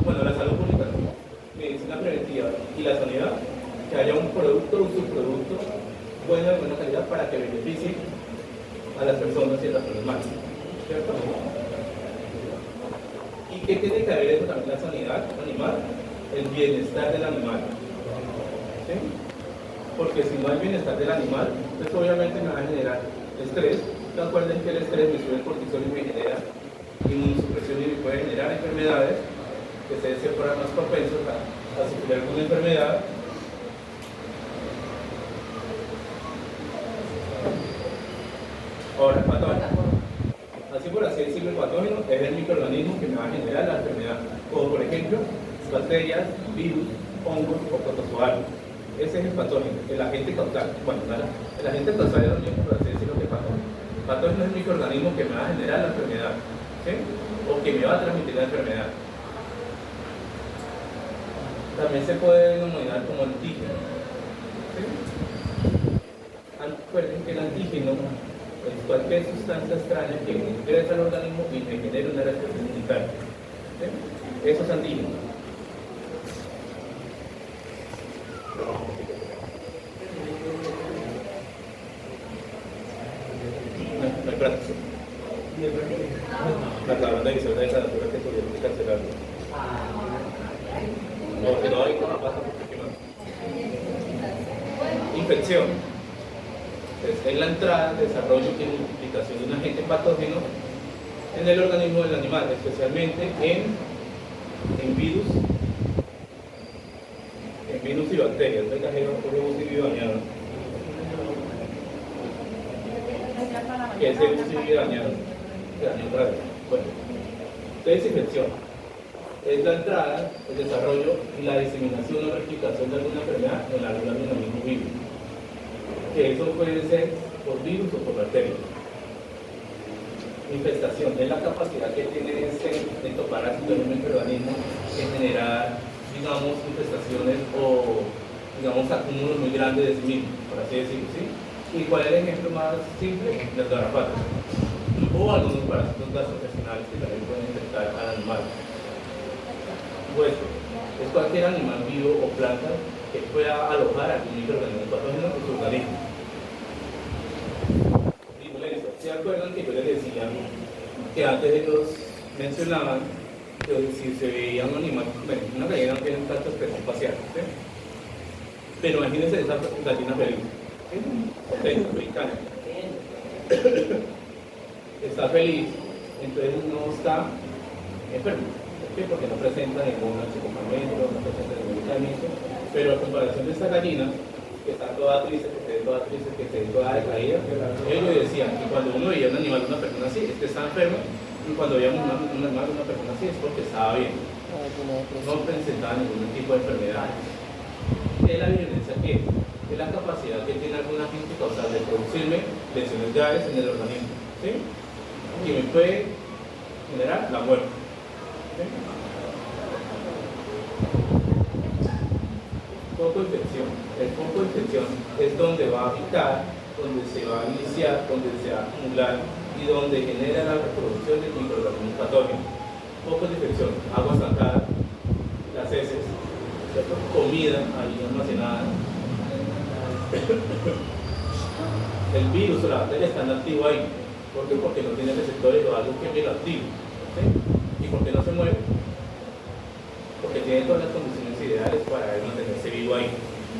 A: Bueno, la salud pública, no. Medicina preventiva y la sanidad, que haya un producto, un subproducto bueno, de buena calidad para que beneficie a las personas y a las animales, ¿cierto? ¿Y qué tiene que ver eso también la sanidad animal? El bienestar del animal, ¿sí? Porque si no hay bienestar del animal, pues obviamente me va a generar estrés. Recuerden que el estrés me sube el cortisol y me genera inmunosupresión y me puede generar enfermedades que se fueran más propensos a sufrir alguna enfermedad. Ahora, patógeno. Así por así decirlo, el patógeno es el microorganismo que me va a generar la enfermedad, como por ejemplo bacterias, virus, hongos o protozoarios. Ese es el patógeno, el agente causal. Bueno, el agente causal es lo mismo, por así decirlo, que patógeno. El patógeno es el microorganismo que me va a generar la enfermedad, ¿sí? O que me va a transmitir la enfermedad. También se puede denominar como antígeno, ¿sí? Recuerden que el antígeno es cualquier sustancia extraña que ingresa al organismo y me genera una respuesta inmunitaria, ¿sí? Eso es antígeno. No hay práctica. La acaban de avisar de esa natura que tuvieron que cancelarlo. No, que no hay, ¿cómo pasa? ¿Qué más? Infección. Es la entrada, desarrollo y multiplicación de un agente patógeno en el organismo del animal, especialmente en virus y bacterias. El cajero vivo dañado. Que es el vivo dañado. Bueno, entonces infección. Es la entrada, el desarrollo y la diseminación o replicación de alguna enfermedad en la célula del organismo vivo. Que eso puede ser por virus o por bacterias. Infestación es la capacidad que tiene este entoparásito en un microorganismo de generar, digamos, infestaciones o, digamos, acúmulos muy grandes de sí mismo, por así decirlo, ¿sí? ¿Y cuál es el ejemplo más simple? Las garrapatas. O algunos parásitos gastrointestinales que también pueden infectar al animal. Hueso es cualquier animal vivo o planta que pueda alojar algún microorganismo patógeno en su organismo. ¿Se acuerdan que yo les decía que antes ellos mencionaban que si se veía un animal, bueno, una gallina no tiene tanta expresión facial, ¿sí? Pero imagínense esa gallina feliz, ¿sí? Africana. Está feliz, entonces no está enfermo. ¿Por qué? Porque no presenta ningún medicamento, no presenta ningún medicamento, pero a comparación de esta gallina, que está toda triste, que esté toda decaída, ellos decían que cuando uno veía un animal, una persona así, es que está enfermo, y cuando veíamos un animal, una persona así, es porque estaba bien, no presentaba ningún tipo de enfermedad. ¿Qué es la violencia? ¿Qué es? Es la capacidad que tiene algún agente causal de producirme lesiones graves en el organismo, ¿sí? Que me puede generar la muerte, ¿sí? Foco de infección. El foco de infección es donde va a picar, donde se va a iniciar, donde se va a acumular y donde genera la reproducción del microorganismo patógeno. Focos de infección, agua estancada, las heces, ¿cierto? Comida ahí almacenada. El virus o la bacteria están activos ahí. ¿Por qué? Porque no tiene receptores o algo que me lo active, ¿sí? ¿Y por qué no se mueve? Porque tiene todas las condiciones ideales para mantenerse vivo ahí,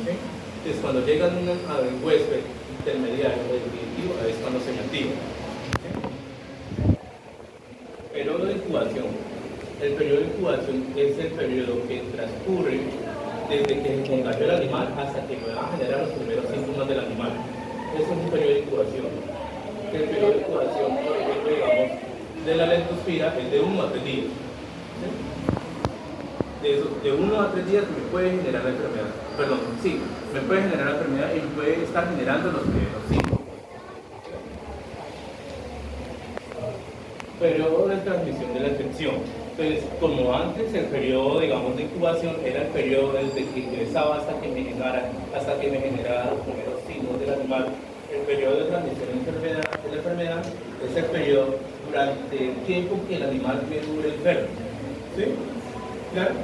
A: ¿sí? Entonces, cuando llegan a un huésped intermediario o definitivo, es cuando se activa. Periodo de incubación. El periodo de incubación es el periodo que transcurre desde que se contagió el animal hasta que van a generar los primeros síntomas del animal. Eso es un periodo de incubación. El periodo de incubación, por ejemplo, digamos, de la leptospira es de 1 a 3 días. ¿Sí? De 1 a 3 días me puede generar la enfermedad. Perdón, sí, me puede generar la enfermedad y me puede estar generando los primeros síntomas. Periodo de transmisión de la infección. Entonces, como antes, el periodo, digamos, de incubación era el periodo desde que ingresaba hasta que me generara los primeros signos del animal. El periodo de transmisión de la enfermedad es el periodo durante el tiempo que el animal me dure enfermo. ¿Sí? ¿Claro?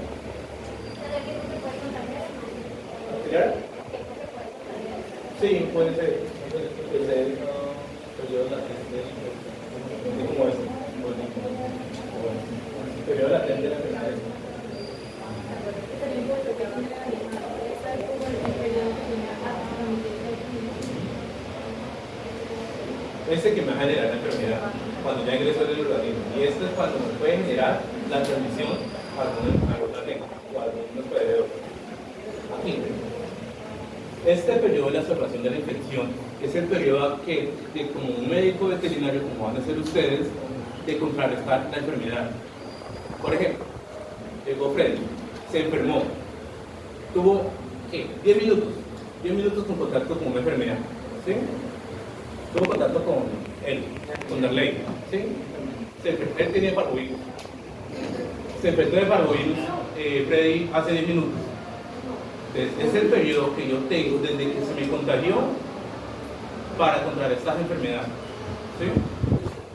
A: ¿Claro? Sí, puede ser. Puede ser periodo latente. ¿Cómo es? Periodo latente de la enfermedad. Ese que me va a generar la enfermedad cuando ya ingresó en el organismo. Y este es cuando me puede generar la transmisión a otra lengua o a algunos alrededor. Aquí. Este periodo de la observación de la infección es el periodo que, como un médico veterinario, como van a ser ustedes, de contrarrestar la enfermedad. Por ejemplo, llegó Freddy, se enfermó, tuvo, ¿qué? 10 minutos con contacto con una enfermedad, ¿sí? Tuvo contacto con él, con Darley, ¿sí? Él tenía parvovirus. Se infectó de parvovirus, Freddy, hace 10 minutos. Entonces, es el periodo que yo tengo desde que se me contagió para contrarrestar la enfermedad, ¿sí?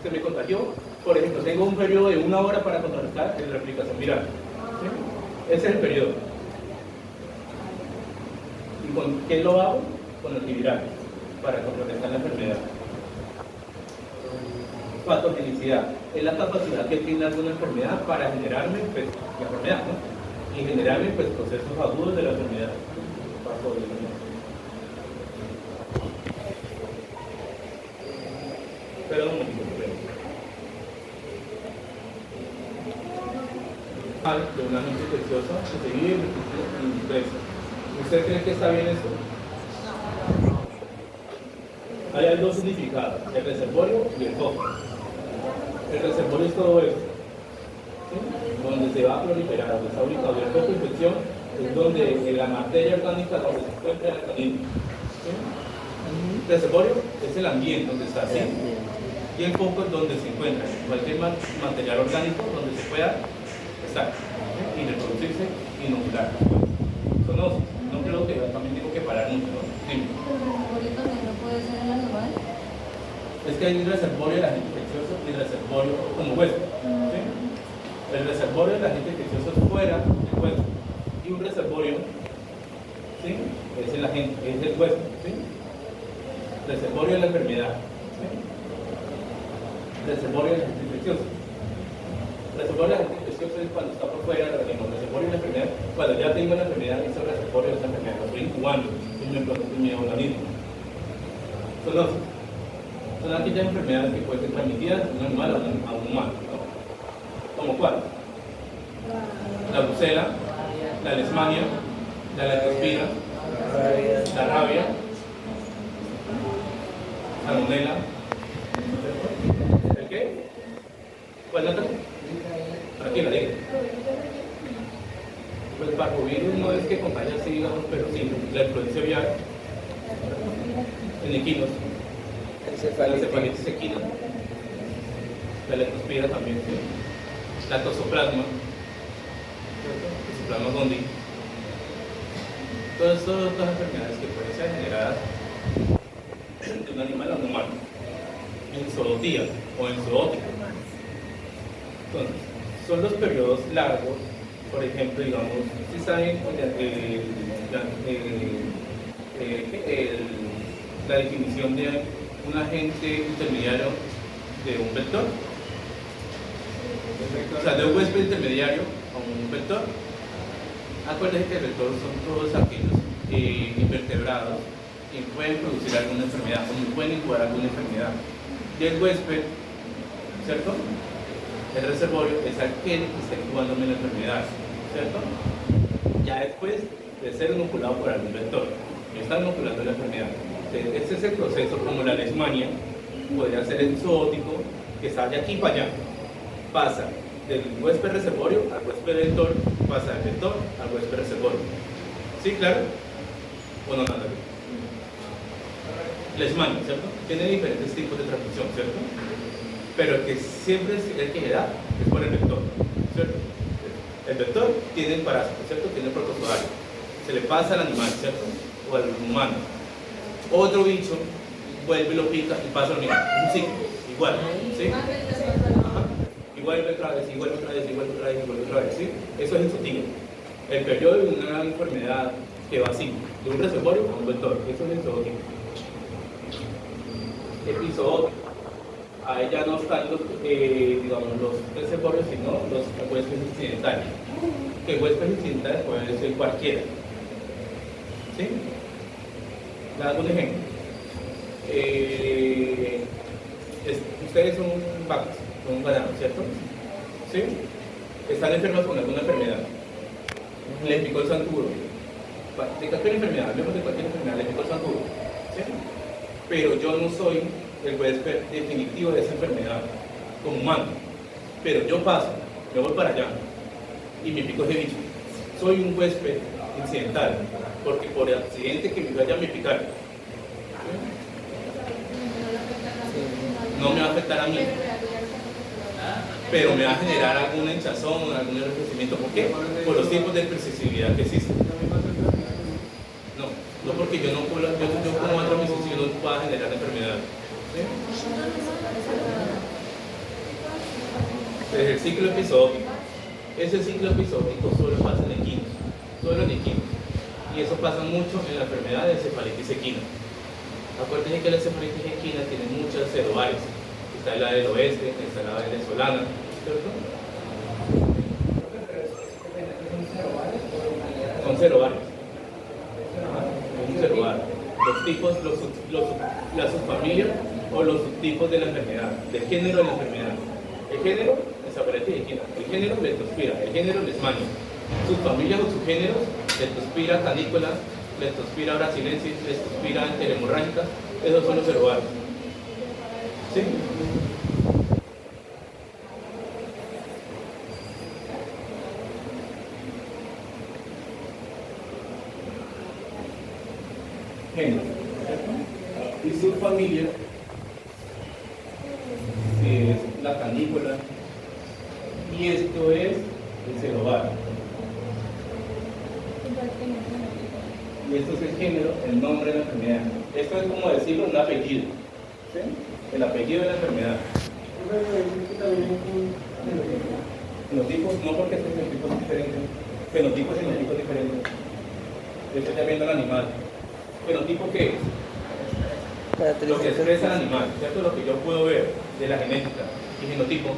A: Se me contagió, por ejemplo, tengo un periodo de 1 hora para contrarrestar la replicación viral, ¿sí? Ese es el periodo. ¿Y con qué lo hago? Con antivirales, para contrarrestar la enfermedad. Patogenicidad es la capacidad que tiene alguna enfermedad para generarme, pues, la enfermedad, ¿no? Y generarme, pues, procesos agudos de la enfermedad. Perdón, un momento. De una agente infecciosa que se vive en estrés. ¿Usted cree que está bien esto? Hay dos significados, el reservorio y el foco. El reservorio es todo esto, ¿sí? Donde se va a proliferar, donde está ubicado. El foco de infección es donde la materia orgánica donde se encuentra el organismo. ¿Sí? El reservorio es el ambiente donde está, ¿sí? Y el foco es donde se encuentra cualquier material orgánico donde se pueda estar, ¿sí? Y reproducirse, inocular. Zoonosis. No creo que también tengo que parar mucho, ¿no? Sí.
B: No puede ser el animal.
A: Es que hay un reservorio del agente infeccioso y el reservorio como huésped, ¿sí? El reservorio del agente infeccioso es fuera del huésped y un reservorio, ¿sí? Es el agente, es el huésped, ¿sí? Reservorio de la enfermedad, ¿sí? Reservorio del agente infeccioso. Reservorio del agente infeccioso es cuando está por fuera del organismo. Reservorio de la enfermedad, cuando ya tengo la enfermedad, es el reservorio de esa enfermedad, lo estoy incubando en mi organismo. Son aquellas enfermedades que pueden ser transmitidas de un animal a un humano, ¿no? ¿Como cuál? La brucela, la leishmania, la leptospira, la rabia, salmonela. ¿El qué? ¿Cuál es la otra? Aquí la digo. Pues el parvovirus no es que contagia así, digamos, pero sí, la influencia aviar en equinos. La encefalitis equina, la leptospira también, ¿sí? La toxoplasma, toxoplasma gondii. Todas estas enfermedades que pueden ser generadas de un animal a un humano, en zootía o en zoótica. Entonces, son los periodos largos, por ejemplo, digamos, si saben la definición de un agente intermediario de un vector, o sea, de un huésped intermediario a un vector. Acuérdense que el vector son todos aquellos invertebrados y pueden producir alguna enfermedad o pueden incubar alguna enfermedad. Y el huésped, ¿cierto? El reservorio es aquel que está incubando la enfermedad, ¿cierto? Ya después de ser inoculado por algún vector, está inoculando la enfermedad. Este es el proceso como la leishmania, podría ser el zoótico, que sale aquí para allá. Pasa del huésped reservorio al huésped vector, pasa del vector al huésped reservorio. ¿Sí, claro? ¿O no, nada? Leishmania, ¿cierto? Tiene diferentes tipos de transmisión, ¿cierto? Pero el que siempre es el que da es por el vector, ¿cierto? El vector tiene el parásito, ¿cierto? Tiene el protozoario. Se le pasa al animal, ¿cierto? O al humano. Otro bicho vuelve y lo pica y pasa lo mismo. Un ciclo, igual, ¿sí? Ajá. Y vuelve otra vez, y vuelve otra vez, y vuelve otra vez, y vuelve otra vez, ¿sí? Eso es el zootino. El periodo de una enfermedad que va así, de un reservorio a un vector. Eso es el zootino. Episoodio. Ahí ya no están los, digamos, los reservorios, sino los huéspedes incidentales. Que huéspedes incidentales pueden ser cualquiera. ¿Sí? Le hago un ejemplo. Ustedes son vacas, son ganados, ¿cierto? ¿Sí? Están enfermos con alguna enfermedad. Le picó el zancudo. De cualquier enfermedad, hablemos de cualquier enfermedad, le picó el zancudo. ¿Sí? Pero yo no soy el huésped definitivo de esa enfermedad como humano. Pero yo paso, me voy para allá y me pico ese bicho. Soy un huésped incidental, porque por el accidente que me vaya a me picar, no me va a afectar a mí, pero me va a generar alguna hinchazón, algún enrojecimiento. ¿Por qué? Por los tipos de persistibilidad que existen. No porque yo no puedo, yo como otro mismo no pueda generar enfermedad. ¿Sí? Entonces, el ciclo episódico. Ese ciclo episódico solo pasa en equinos, solo en equinos. Y eso pasa mucho en la enfermedad de encefalitis equina. Acuérdense que la encefalitis equina tiene muchas seroáreas. Está la del oeste, está la venezolana, ¿cierto? Son seroáreas. Un seroárea. Los tipos, la subfamilia o los subtipos de la enfermedad, del género de la enfermedad. El género, encefalitis equina. El género, leptospira. El género, leishmania. Subfamilias o subgéneros, leptospira canícola, leptospira brasilensis, leptospira enterhemorrágica. Esos son los seroáreos. ¿Sí? Género. Y subfamilia es la canícola. Y esto es el serovario. Y esto es el género, el nombre de la enfermedad. Esto es como decirlo un apellido. ¿Sí? El apellido de la enfermedad. Fenotipos, no porque estos fenotipos son diferentes. Fenotipos y fenotipos diferentes. Esto está viendo el animal. ¿Fenotipo qué es? Lo que expresa el animal, ¿cierto? Lo que yo puedo ver de la genética. Y genotipo,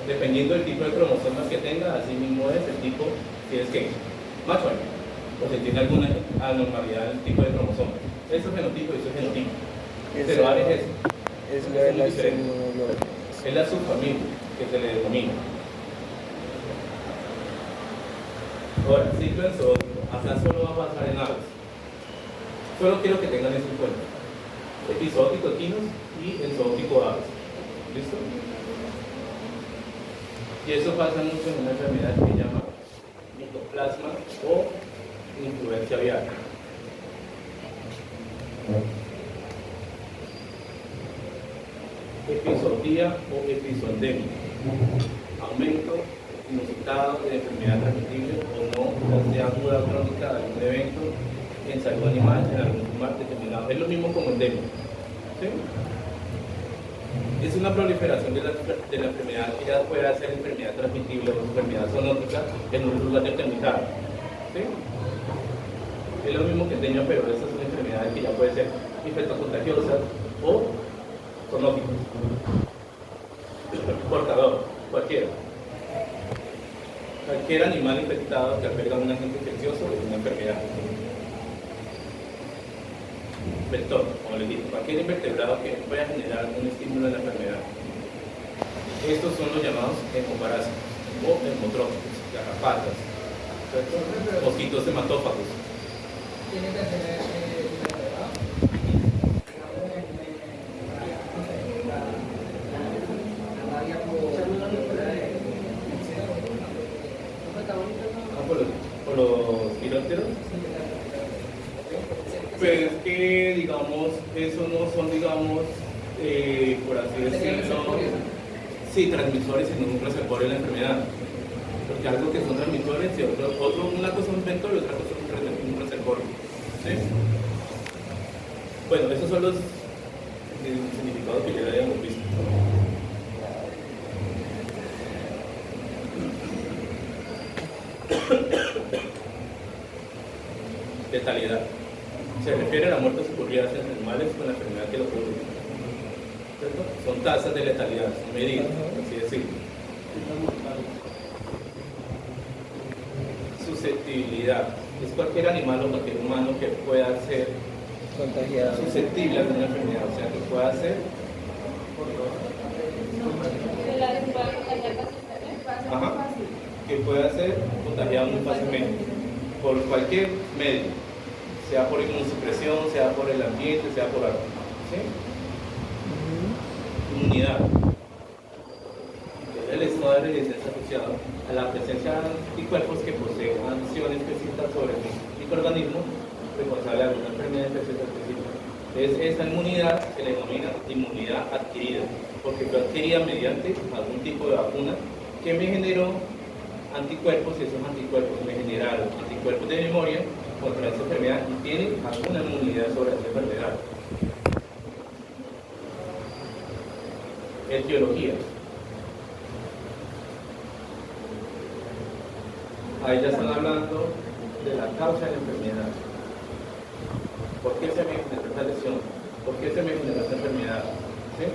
A: dependiendo del tipo de cromosomas que tenga, así mismo es el tipo, si es que macho o si tiene alguna anormalidad en el tipo de cromosomas. Eso es fenotipo y eso es genotipo. Pero es eso.
C: Es lo de la
A: es la subfamilia que se le denomina. Ahora, ciclo enzootico. Acá solo va a pasar en aves. Solo quiero que tengan eso en cuenta. Episódico equinos y enzootico aves. ¿Listo? Y eso pasa mucho en una enfermedad que se llama micoplasma o influencia aviar. Episodía o episodemia. Aumento inusitado de enfermedad transmisible o no, ya sea aguda o crónica de algún evento en salud animal, en algún tumor determinado. Es lo mismo como endemia. ¿Sí? Es una proliferación de la enfermedad que ya puede ser enfermedad transmisible o enfermedad zoonótica en un lugar determinado. ¿Sí? Es lo mismo que endemia, pero esas son enfermedades que ya pueden ser infectocontagiosas o zoonóticas. Portador, cualquiera. Cualquier animal infectado que alberga un agente infeccioso es una enfermedad. vector, como les dije, cualquier invertebrado que pueda generar un estímulo en la enfermedad. Estos son los llamados hemoparásitos o hemotróficos, garrapatas, ¿cierto? Mosquitos hematófagos.
D: Tiene que tener invertebrado. La rabia
A: Por los pirópteros. Pues que, digamos, eso no son, digamos, por así decirlo, sí, transmisores, sino un reservorio de la enfermedad. Porque algo que son transmisores y una cosa es un vector y otra cosa es un reservorio. ¿Sí? Bueno, esos son los significados que ya habíamos visto. Letalidad. Se refiere a la muerte ocurrida en animales con la enfermedad que lo produce. ¿Cierto? Son tasas de letalidad, son medidas, así decirlo. Susceptibilidad. Es cualquier animal o cualquier humano que pueda ser
C: Contagiado.
A: susceptible a alguna enfermedad, o sea, que pueda ser que pueda ser contagiado muy fácilmente por cualquier medio, sea por inmunosupresión, sea por el ambiente, sea por algo. ¿Sí? Inmunidad. El estado de resistencia asociado a la presencia de anticuerpos que poseen acción específica sobre el microorganismo responsable de alguna enfermedad infecciosa específica. Es esta inmunidad se le denomina inmunidad adquirida, porque fue adquirida mediante algún tipo de vacuna que me generó anticuerpos y esos anticuerpos me generaron anticuerpos de memoria contra esa enfermedad y tienen alguna inmunidad sobre esa enfermedad. Etiología. Ahí ya están hablando de la causa de la enfermedad. ¿Por qué se me generó esta lesión? ¿Por qué se me generó esta enfermedad? ¿Sí?